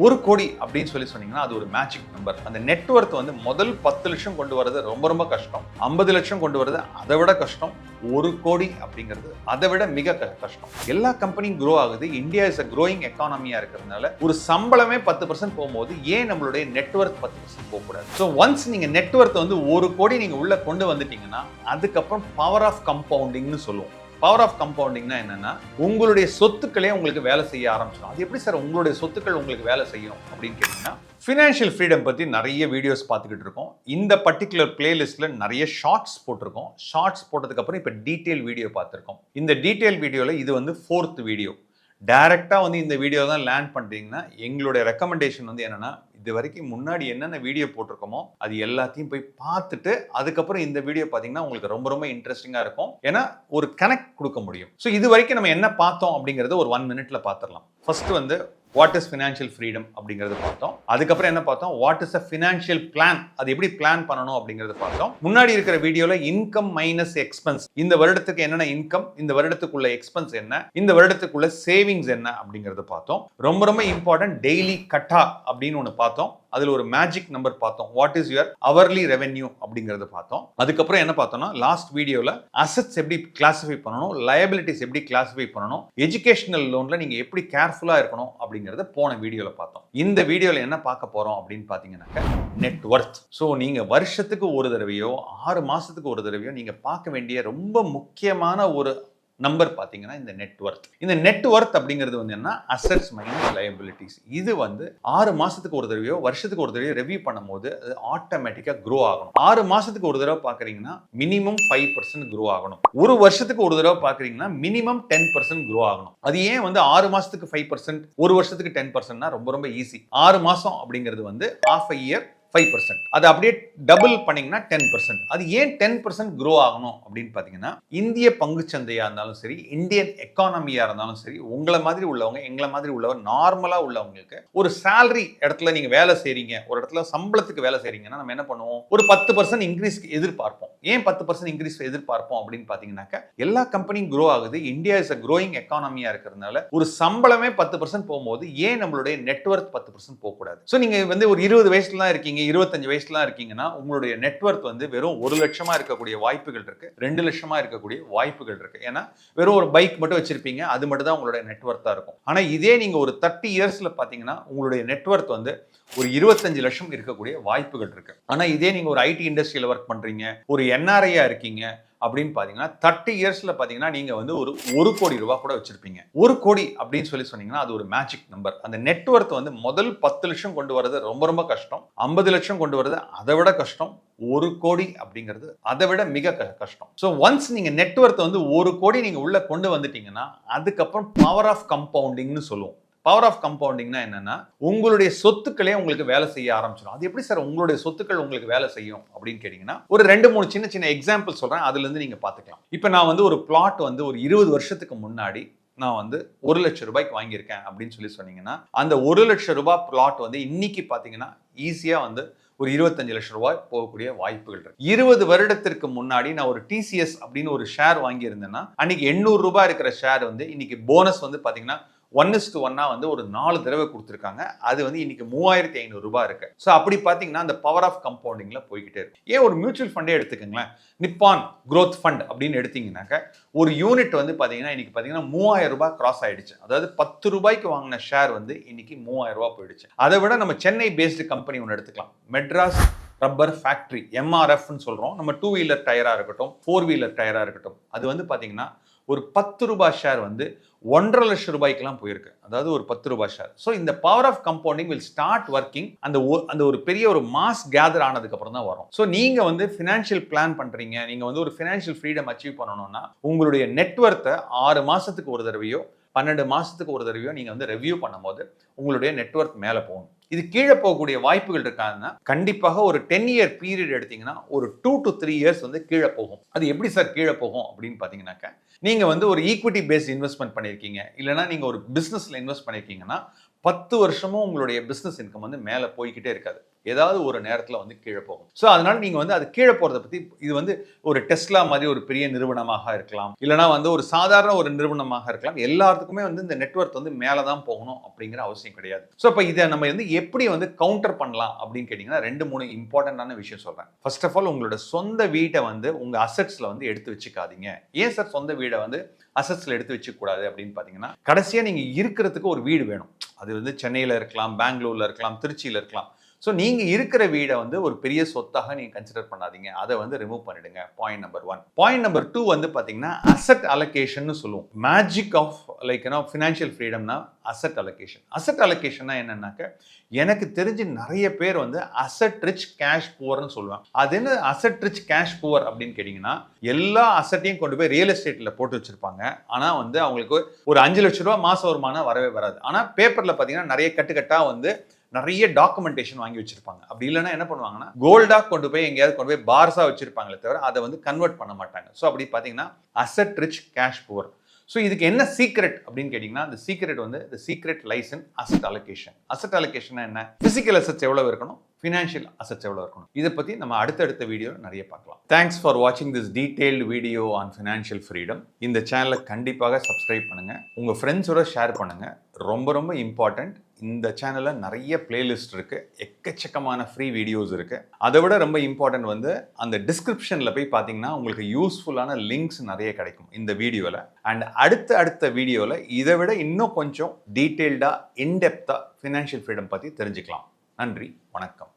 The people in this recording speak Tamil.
ஒரு கோடி அப்படின்னு சொன்னீங்கன்னா அது ஒரு மேஜிக் நம்பர். அந்த நெட்வொர்த் வந்து முதல் 10 லட்சம் கொண்டு வரது ரொம்ப ரொம்ப கஷ்டம். 50 லட்சம் கொண்டு வரது அதை விட கஷ்டம். ஒரு கோடி அப்படிங்கிறது அதை விட மிக கஷ்டம். எல்லா கம்பெனியும் க்ரோ ஆகுது. இந்தியா இஸ் அ க்ரோயிங் எக்கானமியா இருக்கிறதுனால ஒரு சம்பளமே 10% போகும்போது ஏன் நம்மளுடைய நெட்வொர்த் 10% போகக்கூடாது? ஸோ ஒன்ஸ் நீங்க நெட்வொர்த் வந்து ஒரு கோடி நீங்க உள்ள கொண்டு வந்துட்டீங்கன்னா அதுக்கப்புறம் பவர் ஆஃப் கம்பவுண்டிங்னு சொல்லுவோம். பவர் ஆஃப் கம்பவுண்டிங்னா என்னன்னா, உங்களுடைய சொத்துக்களே உங்களுக்கு வேலை செய்ய ஆரம்பிச்சிடும். அது எப்படி சார் உங்களுடைய சொத்துக்கள் உங்களுக்கு வேலை செய்யும் அப்படின்னு கேட்டீங்கன்னா, ஃபினான்ஷியல் ஃப்ரீடம் பற்றி நிறைய வீடியோஸ் பார்த்துக்கிட்டு இருக்கோம். இந்த பர்டிகுலர் பிளேலிஸ்ட்ல நிறைய ஷார்ட்ஸ் போட்டிருக்கோம். ஷார்ட்ஸ் போட்டதுக்கப்புறம் இப்போ டீட்டெயில் வீடியோ பார்த்துருக்கோம். இந்த டீட்டெயில் வீடியோவில் இது வந்து 4th வீடியோ. டைரக்டாக வந்து இந்த வீடியோ தான் லேண்ட் பண்ணுறீங்கன்னா எங்களுடைய ரெக்கமெண்டேஷன் வந்து என்னன்னா, இது வரைக்கும் முன்னாடி என்னென்ன வீடியோ போட்டிருக்கோமோ அது எல்லாத்தையும் போய் பார்த்துட்டு அதுக்கப்புறம் இந்த வீடியோ பார்த்தீங்கன்னா உங்களுக்கு ரொம்ப ரொம்ப இன்ட்ரெஸ்டிங்காக இருக்கும். ஏன்னா ஒரு கனெக்ட் கொடுக்க முடியும். ஸோ இது வரைக்கும் நம்ம என்ன பார்த்தோம் அப்படிங்கிறத ஒரு 1 மினிட்ல பார்த்துடலாம். ஃபர்ஸ்ட் வந்து வாட் இஸ் ஃபினான்ஷியல் ஃப்ரீடம் அப்படிங்கிறது பார்த்தோம். அதுக்கப்புறம் என்ன பார்த்தோம், what is a financial plan, அது எப்படி பிளான் பண்ணணும் அப்படிங்கிறது பார்த்தோம். முன்னாடி இருக்கிற வீடியோல இன்கம் மைனஸ் எக்ஸ்பென்ஸ், இந்த வருடத்துக்கு என்னென்ன இன்கம், இந்த வருடத்துக்குள்ள எக்ஸ்பென்ஸ் என்ன, இந்த வருடத்துக்குள்ள சேவிங்ஸ் என்ன அப்படிங்கிறது பார்த்தோம். ரொம்ப ரொம்ப இம்பார்ட்டன்ட் டெய்லி கட்டா அப்படின்னு ஒன்று பார்த்தோம். அதுல ஒரு மேஜிக் நம்பர் பார்த்தோம். What is your hourly revenue அப்படிங்கறத பார்த்தோம். அதுக்கப்புறம் என்ன பார்த்தோம்னா, லாஸ்ட் வீடியோல அசெட்ஸ் எப்படி கிளாசிஃபை பண்ணணும், லயபிலிட்டிஸ் எப்படி கிளாசிஃபை பண்ணணும், எஜுகேஷனல் லோன்ல நீங்க எப்படி கேர்ஃபுல்லா இருக்கணும் அப்படிங்கறத போன வீடியோல பார்த்தோம். இந்த வீடியோல என்ன பார்க்க போறோம் அப்படின்னு பாத்தீங்கன்னா, நெட் வொர்த். ஸோ நீங்க வருஷத்துக்கு ஒரு தடவையோ 6 மாசத்துக்கு ஒரு தடவையோ நீங்க பார்க்க வேண்டிய ரொம்ப முக்கியமான ஒரு நம்பர் பாத்தீங்கன்னா இந்த நெட்வொர்த். இந்த நெட்வொர்த் அப்படிங்கிறது வந்து என்ன, அசெட்ஸ் மைனஸ் லயபிலிட்டிஸ். இது வந்து 6 மாசத்துக்கு ஒரு தடவையோ வருஷத்துக்கு ஒரு தடவையோ ரிவ்யூ பண்ணும்போது அது ஆட்டோமேட்டிக்கா க்ரோ ஆகணும். 6 மாசத்துக்கு ஒரு தடவை பாக்குறீங்கன்னா மினிமம் 5% க்ரோ ஆகணும். ஒரு வருஷத்துக்கு ஒரு தடவை பாக்குறீங்கன்னா மினிமம் 10% க்ரோ ஆகணும். அது ஏன் வந்து 6 மாசத்துக்கு 5%, ஒரு வருஷத்துக்கு 10%? ரொம்ப ரொம்ப ஈஸி. 6 மாசம் அப்படிங்கிறது வந்து half a year 5%. அது அப்படியே டபுள் பண்ணீங்கன்னா 10%. அது ஏன் 10% க்ரோ ஆகணும் அப்படின்னு பாத்தீங்கன்னா, இந்திய பங்குச்சந்தையா இருந்தாலும் சரி, இந்தியன் எக்கானமியா இருந்தாலும் சரி, உங்களை மாதிரி உள்ளவங்க, எங்களை மாதிரி உள்ளவங்க, நார்மலா உள்ளவங்களுக்கு ஒரு சேலரி இடத்துல நீங்க வேலை செய்றீங்க, ஒரு இடத்துல சம்பளத்துக்கு வேலை செய்றீங்கன்னா நம்ம என்ன பண்ணுவோம், ஒரு 10% இன்க்ரீஸ் எதிர்பார்ப்போம். ஏன் 10% இன்க்ரீஸ் எதிர்பார்ப்போம் அப்படின்னு பாத்தீங்கன்னாக்க, எல்லா கம்பெனியும் க்ரோ ஆகுது. இந்தியா இஸ் அ க்ரோயிங் எக்கானமியா இருக்கிறதுனால ஒரு சம்பளமே 10% போகும்போது ஏன் நம்மளுடைய நெட்வொர்த் 10% போகக்கூடாது? ஸோ நீங்க வந்து ஒரு 20 வயசுல தான் இருக்கீங்க, 25 வயசுலாம் இருக்கீங்கன்னா உங்களுடைய நெட்வொர்த் வந்து வெறும் 1 லட்சமா இருக்கக்கூடிய வாய்ப்புகள் இருக்கு, 2 லட்சமா இருக்கக்கூடிய வாய்ப்புகள் இருக்கு. ஏன்னா வெறும் ஒரு பைக் மட்டும் வச்சிருப்பீங்க, அது மட்டும் தான் உங்களுடைய நெட்வொர்த்தா இருக்கும். ஆனா இதே நீங்க ஒரு 30 இயர்ஸ்ல பாத்தீங்கன்னா உங்களுடைய நெட்வொர்த் வந்து ஒரு 25 லட்சம் இருக்கக்கூடிய வாய்ப்புகள் இருக்கு. ஆனா இதே நீங்க ஒரு ஐடி இண்டஸ்ட்ரியில ஒர்க் பண்றீங்க, ஒரு என்ஆர்ஐயா இருக்கீங்க அப்படின்னு பாத்தீங்கன்னா 30 இயர்ஸ்ல பாத்தீங்கன்னா நீங்க வந்து ஒரு 1 கோடி ரூபாய் கூட வச்சிருப்பீங்க. 1 கோடி அப்படின்னு சொன்னீங்கன்னா அது ஒரு மேஜிக் நம்பர். அந்த நெட்வொர்த் வந்து முதல் 10 லட்சம் கொண்டு வரது ரொம்ப ரொம்ப கஷ்டம். 50 லட்சம் கொண்டு வரது அதை விட கஷ்டம். 1 கோடி அப்படிங்கிறது அதை விட மிக கஷ்டம். ஸோ ஒன்ஸ் நீங்க நெட்வொர்த் வந்து 1 கோடி நீங்க உள்ள கொண்டு வந்துட்டீங்கன்னா அதுக்கப்புறம் பவர் ஆஃப் கம்பவுண்டிங்னு சொல்லுவோம். பவர் ஆஃப் கம்பவுண்டிங்னா என்னன்னா, உங்களுடைய சொத்துக்களே உங்களுக்கு வேலை செய்ய ஆரம்பிச்சிடும். அது எப்படி சார் உங்களுடைய சொத்துக்கள் உங்களுக்கு வேலை செய்யும் அப்படின்னு கேட்டீங்கன்னா, ஒரு 2-3 சின்ன சின்ன எக்ஸாம்பிள் சொல்றேன், அதுல இருந்து நீங்க பாத்துக்கலாம். இப்போ நான் வந்து ஒரு பிளாட் வந்து ஒரு 20 வருஷத்துக்கு முன்னாடி நான் வந்து 1 லட்சம் ரூபாய்க்கு வாங்கியிருக்கேன் அப்படின்னு சொன்னீங்கன்னா, அந்த 1 லட்சம் ரூபாய் பிளாட் வந்து இன்னைக்கு பாத்தீங்கன்னா ஈஸியா வந்து ஒரு 25 லட்சம் ரூபாய் போகக்கூடிய வாய்ப்புகள் இருக்கு. 20 வருடத்திற்கு முன்னாடி நான் ஒரு டிசிஎஸ் அப்படின்னு ஒரு ஷேர் வாங்கி இருந்தேன்னா அன்னைக்கு 800 ரூபாய் இருக்கிற ஷேர் வந்து இன்னைக்கு போனஸ் வந்து பாத்தீங்கன்னா 1:1 வந்து ஒரு 4 தடவை கொடுத்துருக்காங்க. அது வந்து இன்னைக்கு 3500 ரூபாய் இருக்கு. ஸோ அப்படி பார்த்தீங்கன்னா அந்த பவர் ஆஃப் கம்பவுண்டிங்ல போய்கிட்டே இருக்கு. ஏன் ஒரு மியூச்சுவல் ஃபண்டே எடுத்துக்கங்களேன், நிப்பான் குரோத் ஃபண்ட் அப்படின்னு எடுத்தீங்கன்னாக்க ஒரு யூனிட் வந்து பார்த்தீங்கன்னா இன்னைக்கு பார்த்தீங்கன்னா 3000 ரூபாய் கிராஸ் ஆயிடுச்சு. அதாவது 10 ரூபாய்க்கு வாங்கின ஷேர் வந்து இன்னைக்கு 3000 ரூபாய் போயிடுச்சு. அதை விட நம்ம சென்னை பேஸ்டு கம்பெனி ஒன்று எடுத்துக்கலாம், மெட்ராஸ் ரப்பர் ஃபேக்டரி, எம்ஆர்எஃப்னு சொல்றோம். நம்ம 2 வீலர் டயரா இருக்கட்டும், 4 வீலர் டயரா இருக்கட்டும், அது வந்து பார்த்தீங்கன்னா ஒரு 10 ரூபாய் ஷேர் வந்து 1.5 லட்சம் ரூபாய்க்குலாம் போயிருக்கு. அதாவது ஒரு 10 ரூபாய் ஷேர். ஸோ இந்த power of compounding will start working அந்த ஒரு பெரிய ஒரு மாஸ் கேதர் ஆனதுக்கு அப்புறம் தான் வரும். ஸோ நீங்க வந்து ஃபினான்ஷியல் பிளான் பண்றீங்க, நீங்க வந்து ஒரு ஃபினான்ஷியல் ஃப்ரீடம் அச்சீவ் பண்ணணும்னா உங்களுடைய நெட்வொர்த்தை 6 மாசத்துக்கு ஒரு தடவையோ 12 மாசத்துக்கு ஒரு தடவையோ நீங்க வந்து ரிவ்யூ பண்ணும்போது உங்களுடைய நெட்வொர்க் மேல போகும். இது கீழே போகக்கூடிய வாய்ப்புகள் இருக்காதுன்னா கண்டிப்பாக ஒரு 10 இயர் பீரியட் எடுத்தீங்கன்னா ஒரு 2 to 3 இயர்ஸ் வந்து கீழே போகும். அது எப்படி சார் கீழே போகும் அப்படின்னு பாத்தீங்கன்னாக்க, நீங்க வந்து ஒரு ஈக்விட்டி பேஸ்ட் இன்வெஸ்ட்மெண்ட் பண்ணிருக்கீங்க, இல்லைன்னா நீங்க ஒரு பிசினஸ்ல இன்வெஸ்ட் பண்ணிருக்கீங்கன்னா 10 வருஷமும் உங்களுடைய பிசினஸ் இன்கம் வந்து மேல போய்கிட்டே இருக்காது. ஏதாவது ஒரு நேரத்துல வந்து கீழே போகும். ஸோ அதனால நீங்க வந்து அது கீழே போறதை பத்தி இது வந்து ஒரு டெஸ்லா மாதிரி ஒரு பெரிய நிறுவனமாக இருக்கலாம், இல்லைனா வந்து ஒரு சாதாரண ஒரு நிறுவனமாக இருக்கலாம். எல்லாத்துக்குமே வந்து இந்த நெட்வொர்க் வந்து மேலே தான் போகணும் அப்படிங்கிற அவசியம் கிடையாது. ஸோ இப்போ இதை நம்ம வந்து எப்படி வந்து கவுண்டர் பண்ணலாம் அப்படின்னு கேட்டிங்கன்னா 2-3 இம்பார்ட்டண்டான விஷயம் சொல்றேன். ஃபர்ஸ்ட் ஆஃப் ஆல், உங்களோட சொந்த வீட்டை வந்து உங்க அசெட்ஸ்ல வந்து எடுத்து வச்சுக்காதீங்க. ஏன் சார் சொந்த வீடை வந்து அசெட்ஸ்ல எடுத்து வச்சுக்க கூடாது அப்படின்னு பாத்தீங்கன்னா, கடைசியா நீங்க இருக்கிறதுக்கு ஒரு வீடு வேணும். அது வந்து சென்னையில இருக்கலாம், பெங்களூர்ல இருக்கலாம், திருச்சியில இருக்கலாம். ஸோ நீங்கள் இருக்கிற வீடை வந்து ஒரு பெரிய சொத்தாக நீங்கள் கன்சிடர் பண்ணாதீங்க. அதை வந்து ரிமூவ் பண்ணிடுங்க. Point number 1. பாயிண்ட் நம்பர் 2 வந்து பார்த்தீங்கன்னா அசெட் அலோகேஷன் சொல்லுவோம். மேஜிக் ஆஃப் ஃபினான்ஷியல் ஃப்ரீடம்னா அசெட் அலோகேஷன். அசெட் அலோகேஷன்னா என்னன்னாக்க, எனக்கு தெரிஞ்சு நிறைய பேர் வந்து அசெட் ரிச் கேஷ் புவர்னு சொல்லுவாங்க. அது என்ன அசெட் ரிச் கேஷ் புவர் அப்படின்னு கேட்டிங்கன்னா, எல்லா அசெட்டையும் கொண்டு போய் ரியல் எஸ்டேட்டில் போட்டு வச்சிருப்பாங்க. ஆனால் வந்து அவங்களுக்கு ஒரு 5 லட்ச ரூபா மாச வருமானம் வரவே வராது. ஆனால் பேப்பரில் பார்த்தீங்கன்னா நிறைய கட்டுக்கட்டாக வந்து நிறைய டாக்குமெண்டேஷன் வாங்கி வச்சிருப்பாங்க. அப்படி இல்லைன்னா என்ன பண்ணுவாங்கன்னா, கோல்டா கொண்டு போய் எங்கேயாவது கொண்டு போய் பார்ஸா வச்சிருப்பாங்களே தவிர அதை வந்து கன்வெர்ட் பண்ண மாட்டாங்க. ஸோ அப்படி பார்த்தீங்கன்னா asset rich cash poor. So இதுக்கு என்ன சீக்ரெட் அப்படின்னு கேட்டிங்கன்னா, அந்த சீக்ரெட் வந்து தி secret lies in asset allocation. Asset allocation என்ன, பிசிக்கல் அசெட்ஸ் எவ்வளவு இருக்கணும், ஃபினான்ஷியல் அசெட்ஸ் எவ்வளவு இருக்கணும், இதை பற்றி நம்ம அடுத்தடுத்த வீடியோ நிறைய பார்க்கலாம். தேங்க்ஸ் ஃபார் வாட்சிங் this detailed video on financial freedom. இந்த சேனலை கண்டிப்பாக சப்ஸ்கிரைப் பண்ணுங்க, உங்க ஃப்ரெண்ட்ஸோட ஷேர் பண்ணுங்க. ரொம்ப ரொம்ப இம்பார்ட்டன்ட், இந்த சேனலில் நிறைய பிளேலிஸ்ட் இருக்கு, எக்கச்சக்கமான ஃப்ரீ வீடியோஸ் இருக்கு. அதை விட ரொம்ப இம்பார்ட்டன்ட் வந்து அந்த டிஸ்கிரிப்ஷனில் போய் பார்த்தீங்கன்னா உங்களுக்கு யூஸ்ஃபுல்லான லிங்க்ஸ் நிறைய கிடைக்கும் இந்த வீடியோவில். அண்ட் அடுத்த வீடியோவில் இதை விட இன்னும் கொஞ்சம் டீட்டெயில்டாக இன்டெப்த்தாக ஃபினான்ஷியல் ஃப்ரீடம் பற்றி தெரிஞ்சுக்கலாம். நன்றி, வணக்கம்.